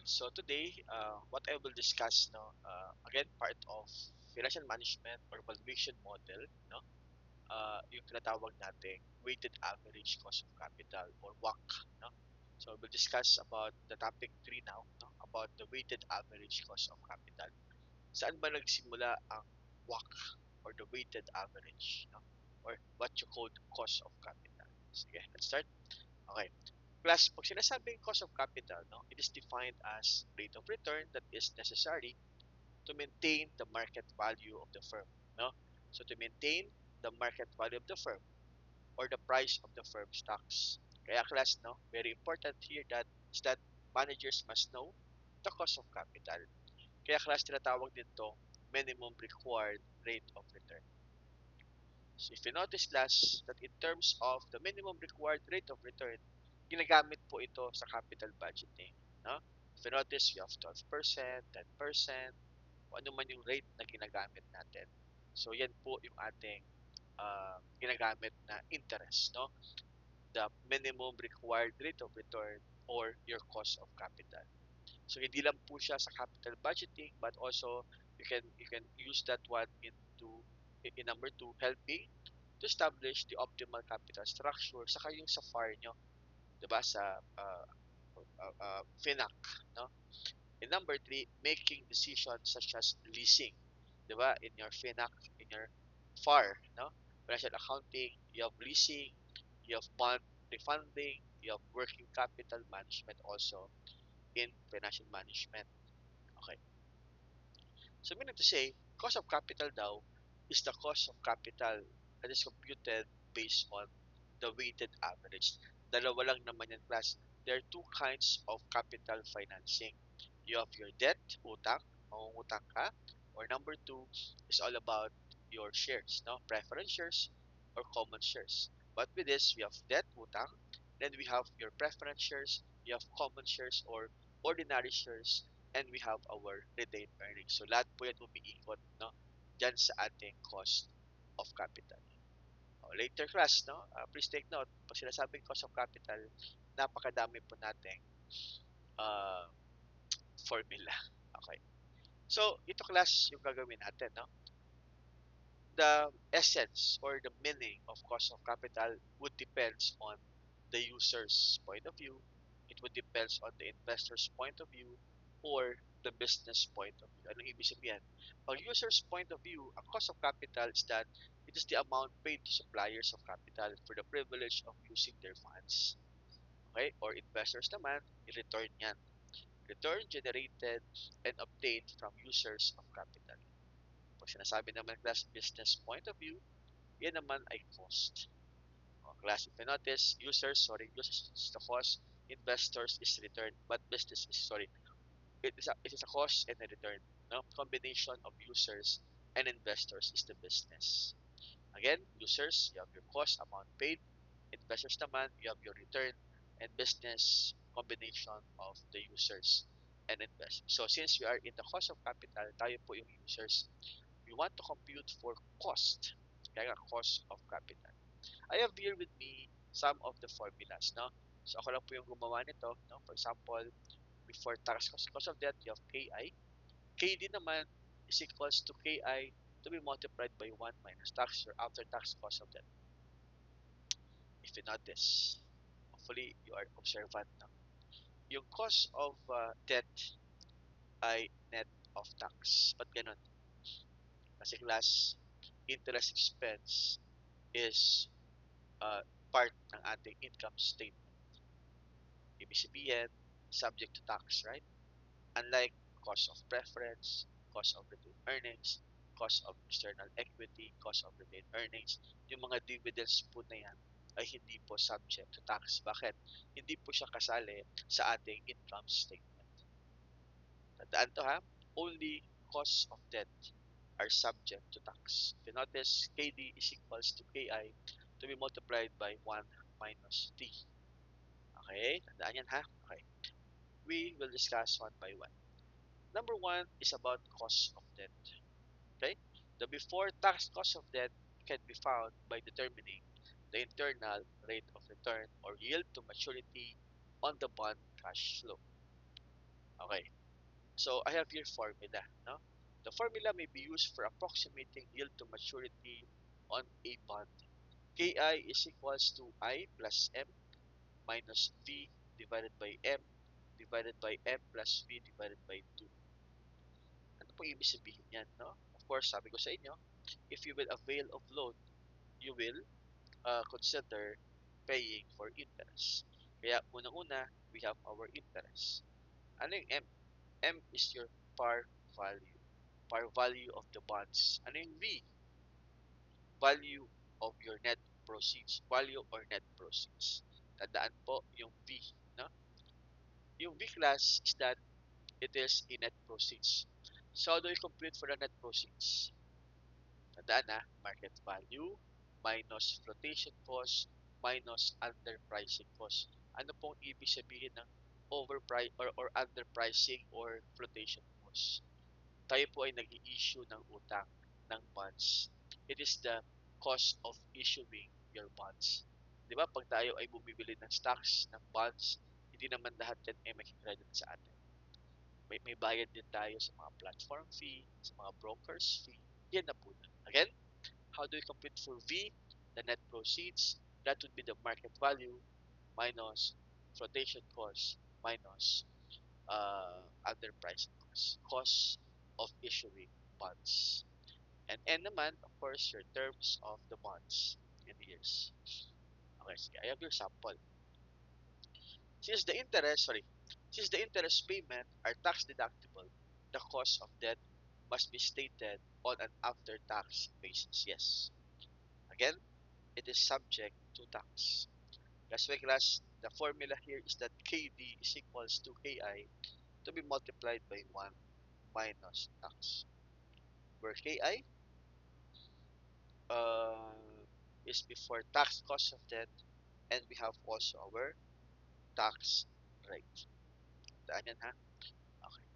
Alright, so today, what I will discuss, again, part of financial management or valuation model, yung tinatawag nating weighted average cost of capital or WACC, no? So we'll discuss about the topic 3 now, no? About the weighted average cost of capital. Saan ba nagsimula ang WACC or the weighted average, no? Or what you call cost of capital. Sige, let's start. Okay. Plus, pag sinasabing cost of capital, no, it is defined as rate of return that is necessary to maintain the market value of the firm. No? So to maintain the market value of the firm or the price of the firm's stocks. Kaya class, no, very important here that is that managers must know the cost of capital. Kaya class, tinatawag dito minimum required rate of return. So if you notice class that in terms of the minimum required rate of return, ginagamit po ito sa capital budgeting. No? If you notice, you have 12%, 10%, kung ano man yung rate na ginagamit natin. So yan po yung ating ginagamit na interest. No? The minimum required rate of return or your cost of capital. So hindi lang po siya sa capital budgeting but also you can use that one in number 2 helping to establish the optimal capital structure saka yung sa FAR nyo, 'di ba, sa FINAC, no? In number 3, making decisions such as leasing, 'di ba? In your FINAC, in your FAR, no? Financial accounting, you have leasing, you have bond refunding, you have working capital management also in financial management. Okay. So meaning to say, cost of capital daw is the cost of capital that is computed based on the weighted average. Dalawa lang naman yan class. There are two kinds of capital financing. You have your debt, utang, mangungutang ka, or number 2 is all about your shares, no? Preference shares or common shares. But with this, we have debt, utang, then we have your preference shares, you have common shares or ordinary shares, and we have our retained earnings. So lahat po yan umiikot, no? Diyan sa ating cost of capital. Later class, no? Please take note, pag sinasabing cost of capital, napakadami po nating uh, formula. Okay. So, ito class yung gagawin natin, no? The essence or the meaning of cost of capital would depends on the user's point of view. It would depends on the investor's point of view or the business point of view. Anong ibig sabihin? Pag user's point of view, ang cost of capital is that it is the amount paid to suppliers of capital for the privilege of using their funds. Okay? Or investors naman, i-return yan. Return generated and obtained from users of capital. Pag sinasabi naman class business point of view, yan naman ay cost. Class, if you notice, users is the cost, investors is return, but business is, it is a cost and a return. No? Combination of users and investors is the business. Again, users, you have your cost amount paid. Investors naman, you have your return. And business, combination of the users and investors. So since we are in the cost of capital, tayo po yung users, we want to compute for cost. Kaya cost of capital. I have here with me some of the formulas. No? So ako lang po yung gumawa nito. No? For example, before tax cost of debt, you have KI. KD naman is equals to KI to be multiplied by 1 minus tax or after tax cost of debt. If you notice, hopefully you are observant. No? Yung cost of debt ay net of tax. Ba't ganun? Kasi class, interest expense is part ng ating income statement. Ibig sabihin, subject to tax, right? Unlike cost of preference, cost of retained earnings, cost of external equity, cost of retained earnings, yung mga dividends po na yan ay hindi po subject to tax. Bakit? Hindi po siya kasali sa ating income statement. Tandaan to ha, only cost of debt are subject to tax. If you notice, KD is equals to KI to be multiplied by 1 minus T. Okay, tandaan yan ha. Okay, we will discuss one by one. Number 1 is about cost of debt. Okay, the before tax cost of debt can be found by determining the internal rate of return or yield to maturity on the bond cash flow. Okay, So I have here formula. No? The formula may be used for approximating yield to maturity on a bond. KI is equals to I plus M minus V divided by M divided by M plus V divided by 2. Ano po ibig sabihin yan? No? Of course, sabi ko sa inyo, if you will avail of loan, you will consider paying for interest. Kaya unang-una, we have our interest. Ano yung M? M is your par value. Par value of the bonds. Ano yung V? Value of your net proceeds. Value or net proceeds. Tandaan po yung V. No? Yung V class is that it is a net proceeds. So how do you compute for the net proceeds? Tandaan na, market value minus flotation cost minus underpricing cost. Ano pong ibig sabihin ng overprice or underpricing or flotation cost? Tayo po ay nag-i-issue ng utang ng bonds. It is the cost of issuing your bonds. Di ba? Pag tayo ay bumibili ng stocks, ng bonds, hindi naman lahat yan ay makikredit sa atin. May bayad din tayo sa mga platform fee, sa mga brokers fee. Yan na po. Again, how do we compute for V? The net proceeds, that would be the market value minus flotation cost minus underpricing cost. Cost of issuing bonds. And N naman, of course, your terms of the bonds in years. Okay, sige, I have your sample. Since the interest, sorry, since the interest payment are tax deductible, the cost of debt must be stated on an after-tax basis. Yes. Again, it is subject to tax. That's why class, the formula here is that KD is equals to KI to be multiplied by 1 minus tax. Where KI uh, is before tax cost of debt, and we have also our tax rate. Tandaan yan ha? Okay.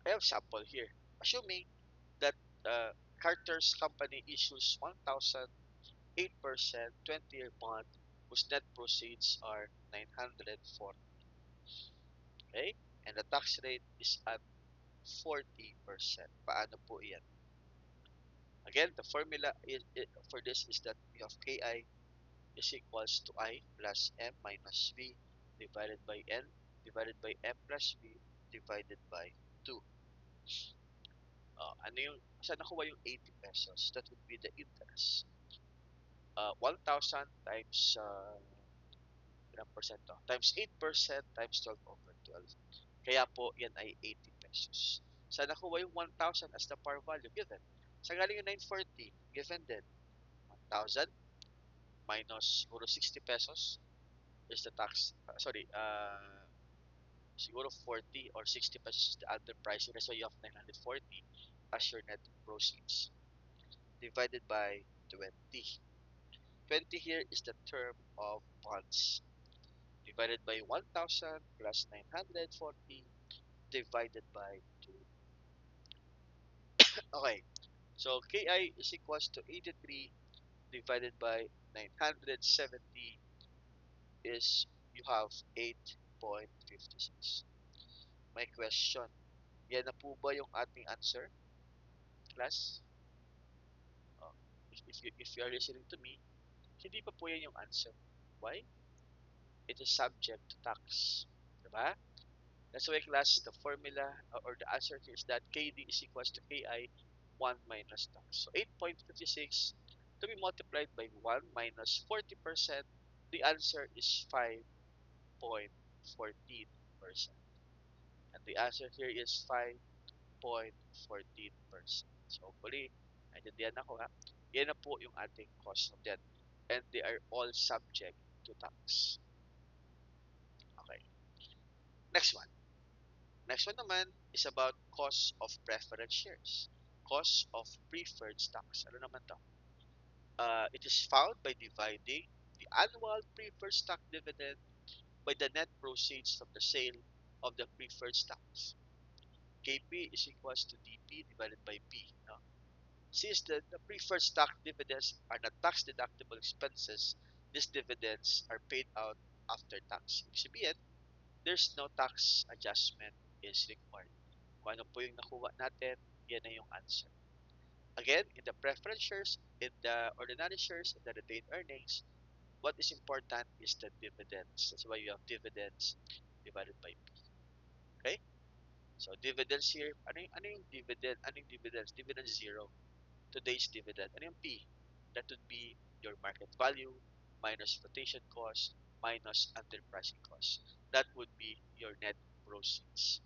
I have sample here. Assuming that Carter's company issues 1,008% 20-year bond whose net proceeds are 940. Okay? And the tax rate is at 40%. Paano po yan? Again, the formula for this is that we have KI is equals to I plus M minus V divided by N divided by M plus V divided by 2. Ano yung, saan nakuha yung 80 pesos? That would be the interest. 1,000 times, ilang percent to? Times 8% times 12 over 12. Kaya po, yan ay 80 pesos. Saan nakuha yung 1,000 as the par value? Given. Sa galing yung 940? Given din. 1,000 minus siguro 60 pesos is the tax. Siguro 40 or 60 pesos is the underpricing. That's why you have 940 as your net proceeds. Divided by 20. 20 here is the term of bonds. Divided by 1,000 plus 940 divided by 2. Okay. So KI is equals to 83 divided by 970 is you have 8.56. My question, yan na po ba yung ating answer, class? Oh, if you are listening to me, hindi pa po yan yung answer. Why? It is subject to tax. Diba? That's why class, the formula or the answer here is that KD is equals to KI 1 minus tax. So 8.56 to be multiplied by 1 minus 40%, the answer is 5.14%. And the answer here is 5.14%. So hopefully, naintindihan ako ha. Yan na po yung ating cost of debt. And they are all subject to tax. Okay. Next one. Next one naman is about cost of preference shares. Cost of preferred stocks. Ano naman to? It is found by dividing the annual preferred stock dividend by the net proceeds from the sale of the preferred stocks. KP is equals to DP divided by P. No? Since the preferred stock dividends are not tax-deductible expenses, these dividends are paid out after tax. Ibig sabihin, there's no tax adjustment is required. Kung ano po yung nakuha natin, yan na yung answer. Again, in the preference shares, in the ordinary shares, in the retained earnings, what is important is the dividends. That's why you have dividends divided by P. Okay? So, dividends here, ano yung dividend? Ano yung dividends? Dividend zero. Today's dividend. Ano yung P? That would be your market value minus flotation cost minus underpricing cost. That would be your net proceeds.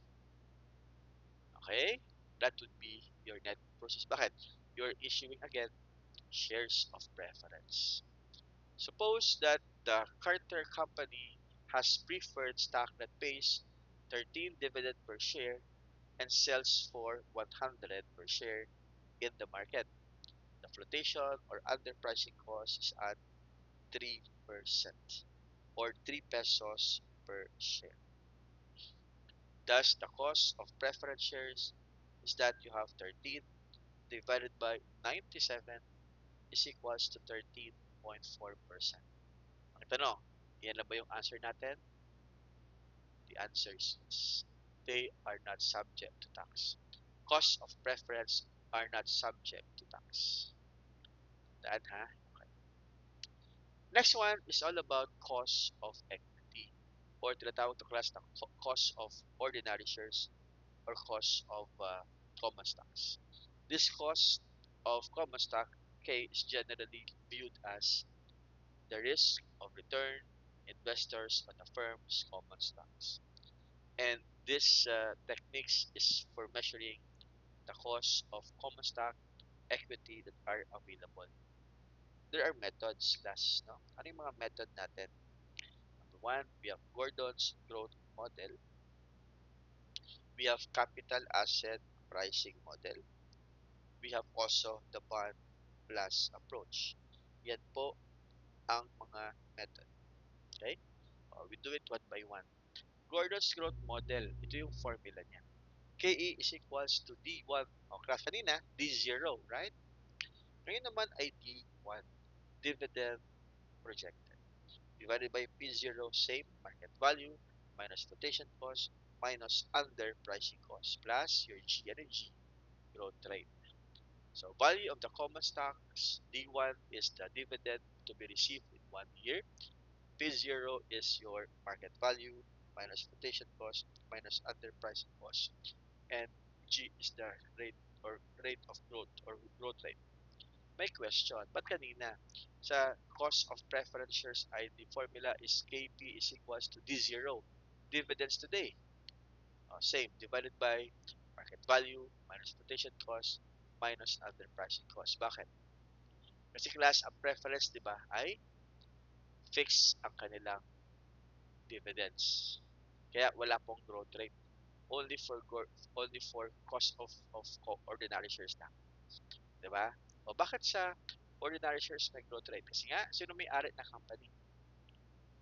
Okay? That would be your net proceeds. Bakit? You're issuing again shares of preference. Suppose that the Carter Company has preferred stock that pays 13 dividend per share and sells for 100 per share in the market. The flotation or underpricing cost is at 3% or 3 pesos per share. Thus, the cost of preference shares is that you have 13 divided by 97 is equals to 13.4%. Ang tanong, yan na ba yung answer natin? The answer is yes. They are not subject to tax. Costs of preference are not subject to tax. Tandaan ha? Okay. Next one is all about cost of equity or tinatawag to class na cost of ordinary shares or cost of common stocks. This cost of common stock K is generally viewed as the risk of return investors on a firm's common stocks. And this techniques is for measuring the cost of common stock equity that are available. There are methods, class. No? Ano yung mga method natin? Number one, we have Gordon's growth model. We have capital asset pricing model. We have also the bond plus approach. Yan po ang mga method. Okay? We do it one by one. Gordon's growth model, ito yung formula niya. KE is equals to D1. O, class kanina, D0, right? Ngayon naman ay D1, dividend projected. Divided by P0, same, market value, minus flotation cost, minus underpricing cost, plus your G and G, growth rate. So, value of the common stocks, D1 is the dividend to be received in 1 year. P0 is your market value, minus flotation cost, minus underpricing cost. And G is the rate or rate of growth or growth rate. May question, but kanina, sa cost of preference shares ay the formula is KP is equals to D0, dividends today. Same, divided by market value minus flotation cost minus underpricing cost. Bakit? Kasi class, ang preference, di ba, ay fixed ang kanilang dividends. Kaya wala pong growth rate. Only for cost of ordinary shares na. Di ba? O bakit sa ordinary shares may growth rate? Kasi nga, sino may-ari ng company?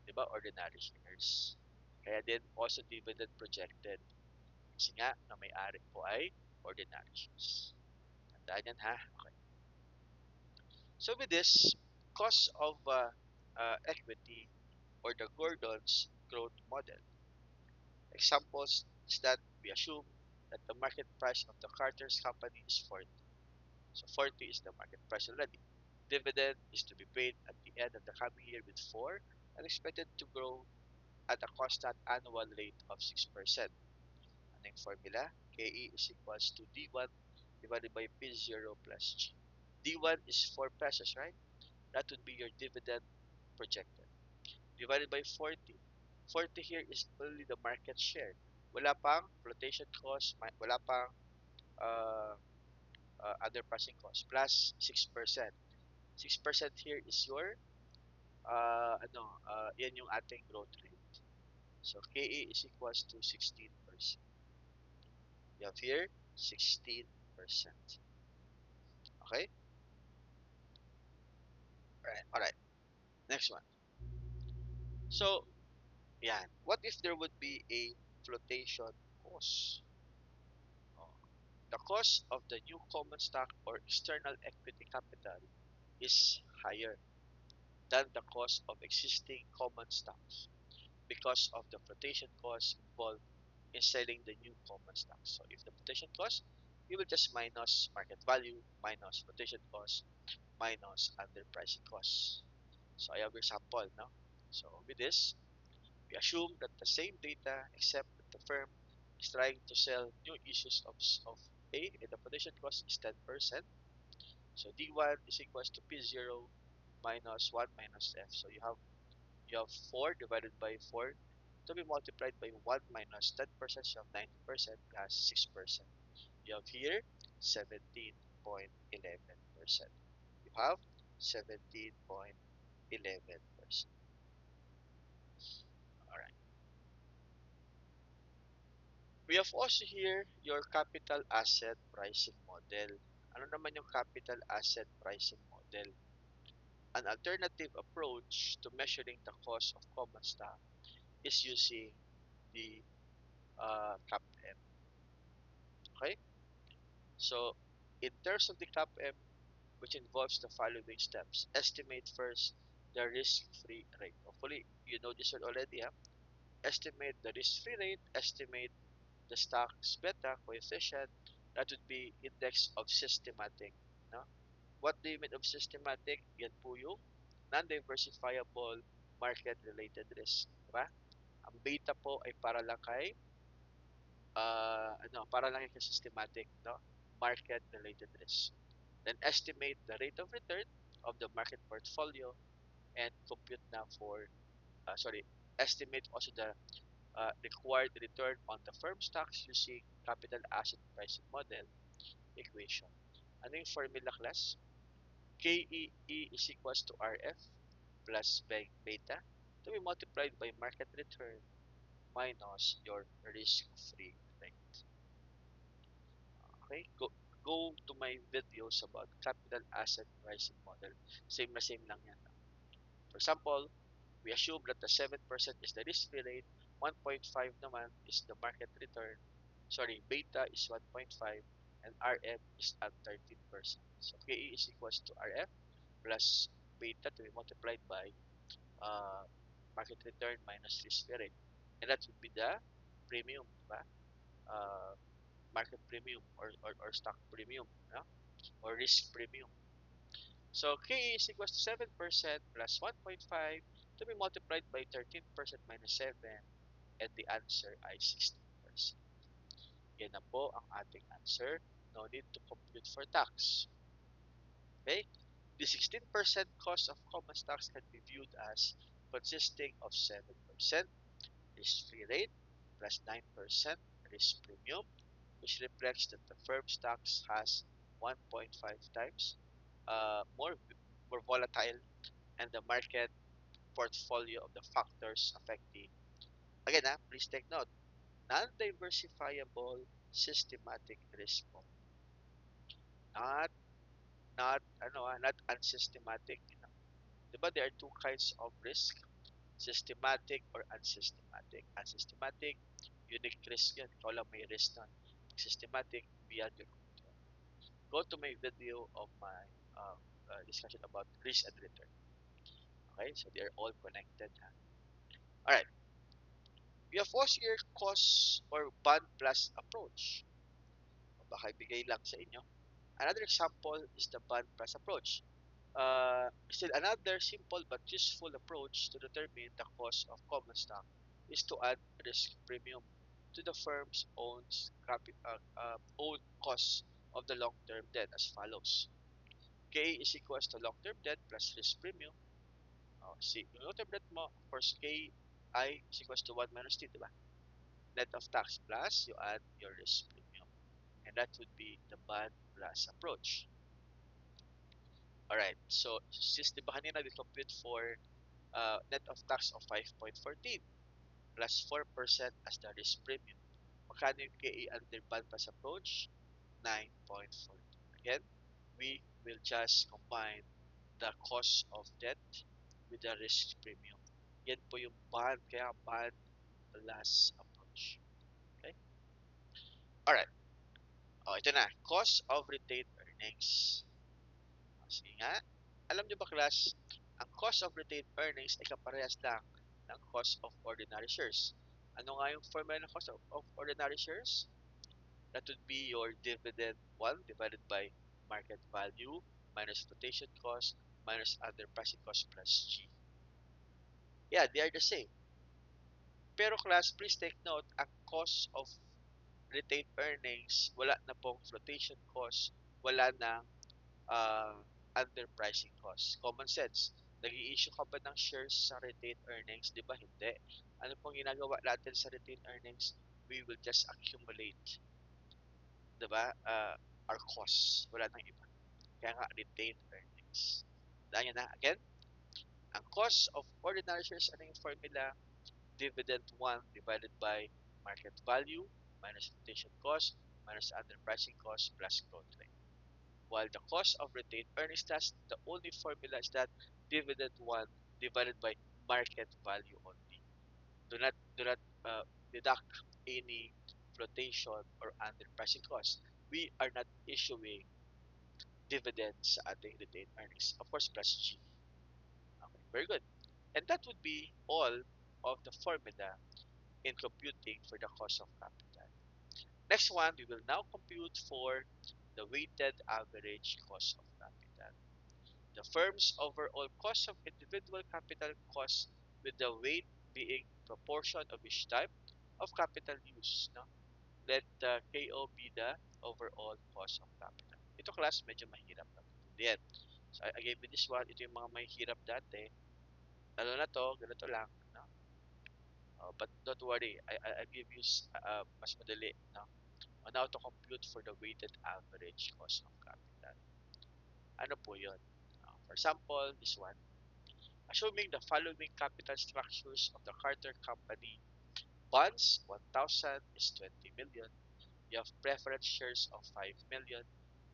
Di ba? Ordinary shares. Kaya din, also dividend projected. Kasi nga, na may-ari po ay ordinary shares. Tandaan yan ha? Okay. So with this, cost of equity or the Gordon's growth model. Examples is that we assume that the market price of the Carter's company is 40. So 40 is the market price already. Dividend is to be paid at the end of the coming year with 4 and expected to grow at a constant annual rate of 6%. Ano yung formula? KE is equals to D1 divided by P0 plus G. D1 is 4 pesos, right? That would be your dividend projected. Divided by 40. 40 here is only the market share. Wala pang flotation cost, wala pang uh, underpricing cost, plus 6%. 6% here is your yan yung ating growth rate. So KA is equals to 16%. You have here 16%. Okay? Alright. Next one. So, yan. What if there would be a flotation cost? Oh, the cost of the new common stock or external equity capital is higher than the cost of existing common stocks. because of the flotation cost involved in selling the new common stock. So if the flotation cost, you will just minus market value minus flotation cost minus underpricing cost. So I have your sample now. So with this, we assume that the same data except that the firm is trying to sell new issues of A and the flotation cost is 10%. So D1 is equals to P0 minus 1 minus F. So you have 4 divided by 4 to be multiplied by 1 minus 10%, so you have 90% plus 6%. You have here 17.11%. You have 17.11%. Alright. We have also here your capital asset pricing model. Ano naman yung capital asset pricing model? An alternative approach to measuring the cost of common stock is using the CAPM. Okay? So, in terms of the CAPM, which involves the following steps. Estimate first the risk-free rate. Hopefully, you know this one already. Huh? Estimate the risk-free rate, estimate the stock's beta coefficient. That would be index of systematic. No? What do you mean of systematic? Yan po yung non-diversifiable market-related risk. Diba? Ang beta po ay para lang kay para lang kay systematic, no? Market-related risk. Then estimate the rate of return of the market portfolio and compute na for, estimate also the required return on the firm stocks using capital asset pricing model equation. Ano yung formula, class? KEE is equals to RF plus beta to be multiplied by market return minus your risk-free rate. Okay, go to my videos about capital asset pricing model. Same na same lang yan. For example, we assume that the 7% is the risk-free rate, 1.5 naman is the market return. Sorry, beta is 1.5 and RF is at 13%. So KE is equals to RF plus beta to be multiplied by uh, market return minus risk-free rate. And that would be the premium, diba? Uh, market premium or stock premium, no? Or risk premium. So K is equals to 7% plus 1.5 to be multiplied by 13% minus 7 and the answer ay 16%. Yan na po ang ating answer. No need to compute for tax. Okay? The 16% cost of common stocks can be viewed as consisting of 7% risk-free rate plus 9% risk premium, which reflects that the firm stocks has 1.5 times more volatile and the market portfolio of the factors affecting. Again, please take note, non-diversifiable systematic risk po. Not not unsystematic. Diba there are two kinds of risk, systematic or unsystematic. Unsystematic, unique risk yan. Ikaw lang may risk na. Systematic, beyond your control. Go to my video of my discussion about risk and return. Okay, so they are all connected. Alright, we have also your cost or bond plus approach. Baka ibigay lang sa inyo. Another example is the bond plus approach. Still another simple but useful approach to determine the cost of common stock is to add risk premium to the firm's own cost of the long-term debt as follows. K is equals to long-term debt plus risk premium. See, yung long-term debt mo, of course, K I is equals to 1 minus T, diba? Net of tax plus you add your risk premium. And that would be the bond plus approach. Alright, so since diba kanina we compute for net of tax of 5.14 plus 4% as the risk premium. Magkano yung KA under bond plus approach? 9.42. Again, we will just combine the cost of debt with the risk premium. Yan po yung bond, kaya bond plus approach. Okay? Alright. Ito na. Cost of retained earnings. Sige nga. Alam nyo ba, class, ang cost of retained earnings ay kaparehas lang ng cost of ordinary shares. Ano nga yung formula ng cost of ordinary shares? That would be your dividend 1 divided by market value minus flotation cost minus other pricing cost plus G. Yeah, they are the same. Pero class, please take note, ang cost of retained earnings, wala na pong flotation cost, wala nang uh, underpricing cost. Common sense. Nag-i-issue ka ba ng shares sa retained earnings? Di ba? Hindi. Ano pong ginagawa natin sa retained earnings? We will just accumulate, di ba? Our costs. Wala nang iba. Kaya nga, retained earnings. Dahil na, again, ang cost of ordinary shares, ano yung formula? Dividend 1 divided by market value minus flotation cost minus underpricing cost plus growth rate. While the cost of retained earnings, that's the only formula is that dividend 1 divided by market value only. Do not deduct any flotation or underpricing cost. We are not issuing dividends sa ating retained earnings. Of course, plus G. Okay, very good. And that would be all of the formula in computing for the cost of capital. Next one, we will now compute for the weighted average cost of capital. The firm's overall cost of individual capital cost with the weight being proportion of each type of capital used. No? Let the KO be the overall cost of capital. Ito class, medyo mahirap na intindihan. So I gave you this one. Ito yung mga mahirap dati. Ano na to, ganito lang. No? But don't worry, I give you mas madali. No? On how to compute for the weighted average cost of capital. Ano po yun? For example, this one. Assuming the following capital structures of the Carter Company: bonds 1,000 is 20 million. You have preference shares of 5 million,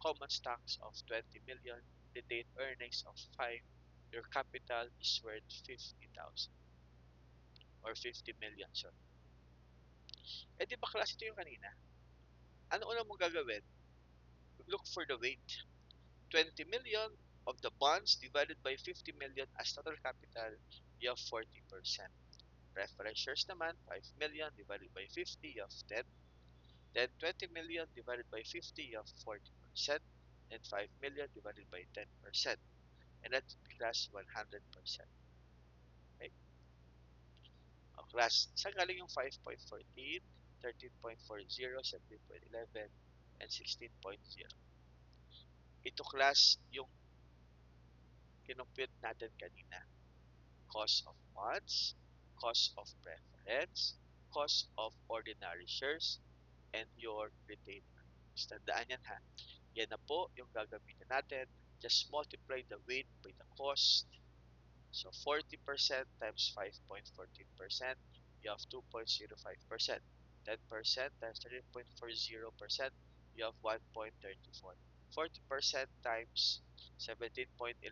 common stocks of 20 million, retained earnings of 5. Your capital is worth 50,000 or 50 million. Sorry. Eh di ba klase ito yung kanina? Ano una mong gagawin? Look for the weight. 20 million of the bonds divided by 50 million as total capital, you have 40%. Preference shares naman, 5 million divided by 50, you have 10. Then 20 million divided by 50, you have 40%. And 5 million divided by 10%. And that class 100%. Okay? O class, saan galing yung 5.14, 13.40, 17.11, and 16.0? Ito class yung kinumpute natin kanina. Cost of bonds, cost of preference, cost of ordinary shares, and your retained earnings. Tandaan yan ha. Yan na po yung gagamitin natin. Just multiply the weight by the cost. So 40% times 5.14%, you have 2.05%. 10% times 13.40%, you have 1.34. 40% times 17.11,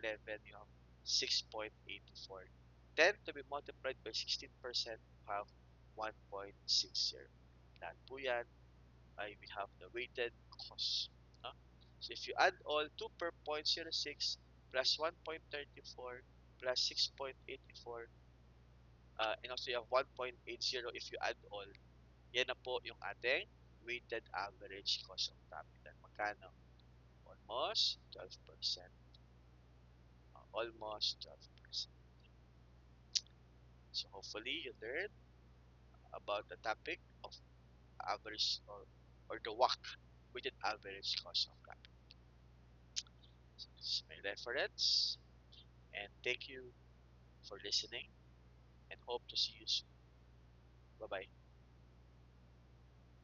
you have 6.84. 10 to be multiplied by 16%, you have 1.60. Lahat po yan ay we have the weighted cost. No? So if you add all 2 per 0.06 plus 1.34 plus 6.84, and also you have 1.80 if you add all, yan na po yung ating weighted average cost of capital. Magkano? Almost 12%. Almost 12%. So hopefully you learned about the topic of average or the WACC, weighted average cost of capital. So this is my reference, and thank you for listening and hope to see you soon. Bye bye.